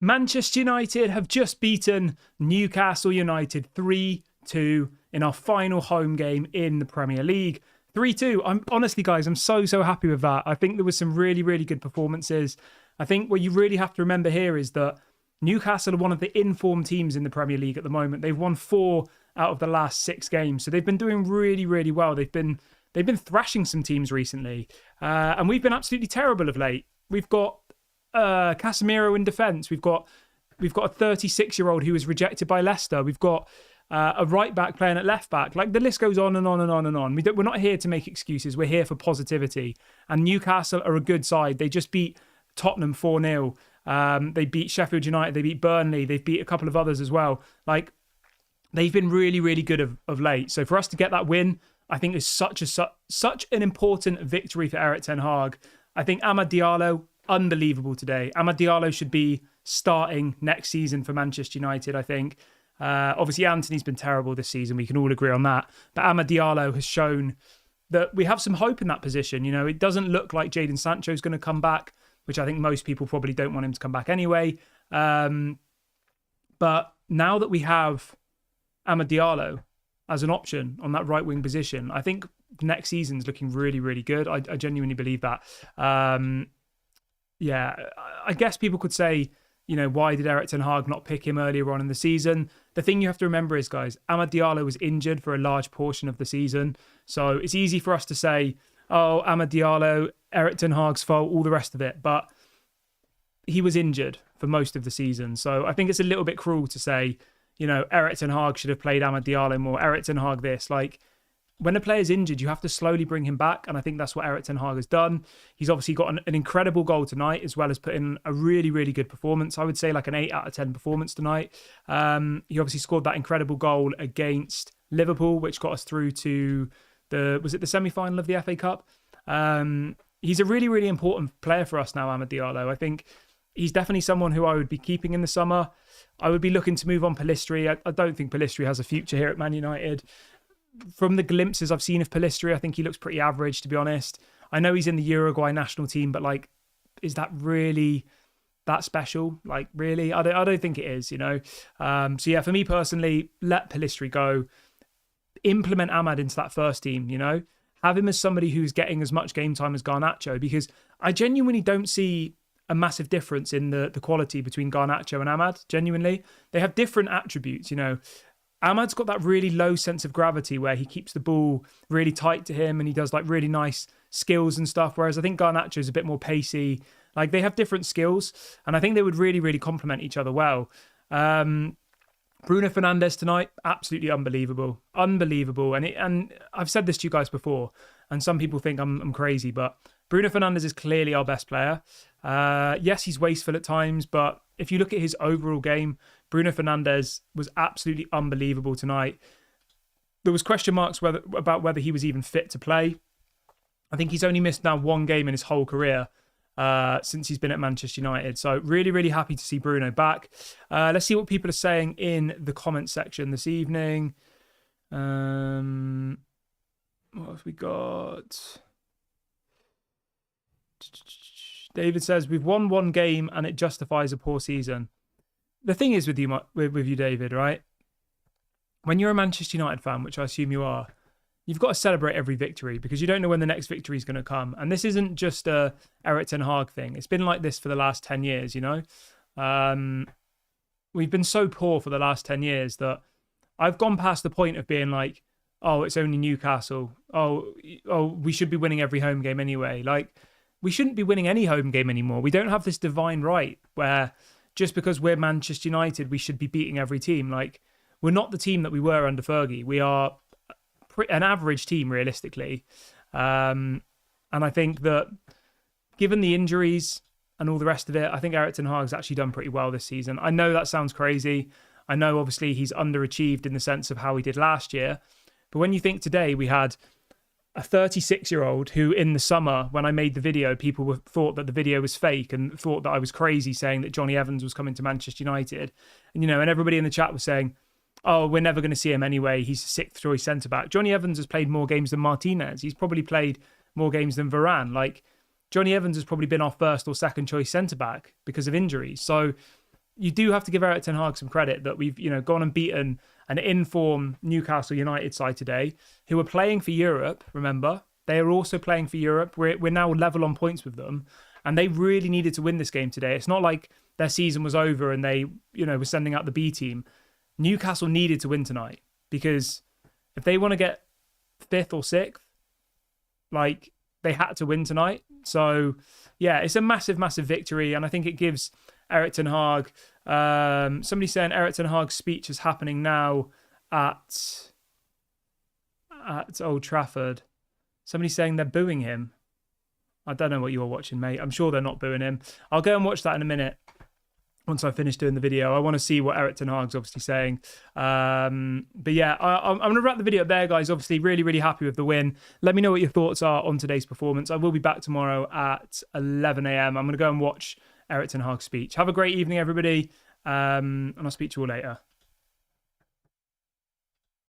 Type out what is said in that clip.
Manchester United have just beaten Newcastle United 3-2 in our final home game in the Premier League. 3-2. I'm honestly, guys, I'm so happy with that. I think there was some really, really good performances. I think what you really have to remember here is that Newcastle are one of the informed teams in the Premier League at the moment. They've won 4 out of the last 6 games. So they've been doing really, really well. They've been thrashing some teams recently. And we've been absolutely terrible of late. We've got Casemiro in defence. We've got a 36-year-old who was rejected by Leicester. We've got a right back playing at left back. Like, the list goes on and on and on and on. We're not here to make excuses. We're here for positivity. And Newcastle are a good side. They just beat Tottenham 4-0. They beat Sheffield United. They beat Burnley. They've beat a couple of others as well. Like, they've been really, really good of late. So for us to get that win, I think is such an important victory for Eric Ten Hag. I think Amad Diallo, unbelievable today. Amad Diallo should be starting next season for Manchester United, I think. Obviously, Anthony's been terrible this season. We can all agree on that. But Amad Diallo has shown that we have some hope in that position. You know, it doesn't look like Jadon Sancho is going to come back, which I think most people probably don't want him to come back anyway. But now that we have Amad Diallo as an option on that right wing position, I think next season's looking really, really good. I genuinely believe that. Yeah, I guess people could say, you know, why did Eric Ten Hag not pick him earlier on in the season? The thing you have to remember is, guys, Amad Diallo was injured for a large portion of the season. So it's easy for us to say, oh, Amad Diallo, Eric Ten Hag's fault, all the rest of it. But he was injured for most of the season. So I think it's a little bit cruel to say, you know, Eric Ten Hag should have played Amad Diallo more, Eric Ten Hag this. Like, when a player's injured, you have to slowly bring him back. And I think that's what Eric Ten Hag has done. He's obviously got an incredible goal tonight, as well as put in a really, really good performance. I would say like an 8 out of 10 performance tonight. He obviously scored that incredible goal against Liverpool, which got us through to the semi-final of the FA Cup. He's a really, really important player for us now, Amad Diallo. I think he's definitely someone who I would be keeping in the summer. I would be looking to move on Pellistri. I don't think Pellistri has a future here at Man United. From the glimpses I've seen of Pellistri, I think he looks pretty average, to be honest. I know he's in the Uruguay national team, but like, is that really that special? Like, really? I don't think it is, you know? So yeah, for me personally, let Pellistri go. Implement Amad into that first team, you know? Have him as somebody who's getting as much game time as Garnacho, because I genuinely don't see a massive difference in the quality between Garnacho and Amad, genuinely. They have different attributes, you know? Amad's got that really low sense of gravity where he keeps the ball really tight to him and he does like really nice skills and stuff. Whereas I think Garnacho's a bit more pacey. Like, they have different skills and I think they would really, really complement each other well. Bruno Fernandes tonight, absolutely unbelievable. Unbelievable. And I've said this to you guys before, and some people think I'm crazy, but Bruno Fernandes is clearly our best player. Yes, he's wasteful at times, but if you look at his overall game, Bruno Fernandes was absolutely unbelievable tonight. There was question marks about whether he was even fit to play. I think he's only missed now 1 game in his whole career since he's been at Manchester United. So really, really happy to see Bruno back. Let's see what people are saying in the comments section this evening. What have we got? David says, we've won 1 game and it justifies a poor season. The thing is with you, David, right? When you're a Manchester United fan, which I assume you are, you've got to celebrate every victory because you don't know when the next victory is going to come. And this isn't just a Eric Ten Hag thing. It's been like this for the last 10 years, you know? We've been so poor for the last 10 years that I've gone past the point of being like, oh, it's only Newcastle. Oh, we should be winning every home game anyway. Like, we shouldn't be winning any home game anymore. We don't have this divine right where just because we're Manchester United, we should be beating every team. Like, we're not the team that we were under Fergie. We are an average team, realistically. And I think that given the injuries and all the rest of it, I think Eric Ten Hag's actually done pretty well this season. I know that sounds crazy. I know, obviously, he's underachieved in the sense of how he did last year. But when you think today, we had a 36-year-old who in the summer, when I made the video, people thought that the video was fake and thought that I was crazy saying that Johnny Evans was coming to Manchester United. And, you know, and everybody in the chat was saying, oh, we're never going to see him anyway. He's a 6th choice centre-back. Johnny Evans has played more games than Martinez. He's probably played more games than Varane. Like, Johnny Evans has probably been our 1st or 2nd choice centre-back because of injuries. So you do have to give Erik ten Hag some credit that we've, gone and beaten an in-form Newcastle United side today, who are playing for Europe, remember? They are also playing for Europe. We're now level on points with them, and they really needed to win this game today. It's not like their season was over and they, were sending out the B team. Newcastle needed to win tonight, because if they want to get 5th or 6th, like, they had to win tonight. So, yeah, it's a massive, massive victory, and I think it gives Erik ten Hag. Somebody's saying Erik ten Hag's speech is happening now at Old Trafford. Somebody's saying they're booing him. I don't know what you're watching, mate. I'm sure they're not booing him. I'll go and watch that in a minute once I finish doing the video. I want to see what Erik ten Hag's obviously saying. But yeah, I'm going to wrap the video up there, guys. Obviously, really, really happy with the win. Let me know what your thoughts are on today's performance. I will be back tomorrow at 11 a.m. I'm going to go and watch Erik ten Hag's speech. Have a great evening, everybody. And I'll speak to you all later.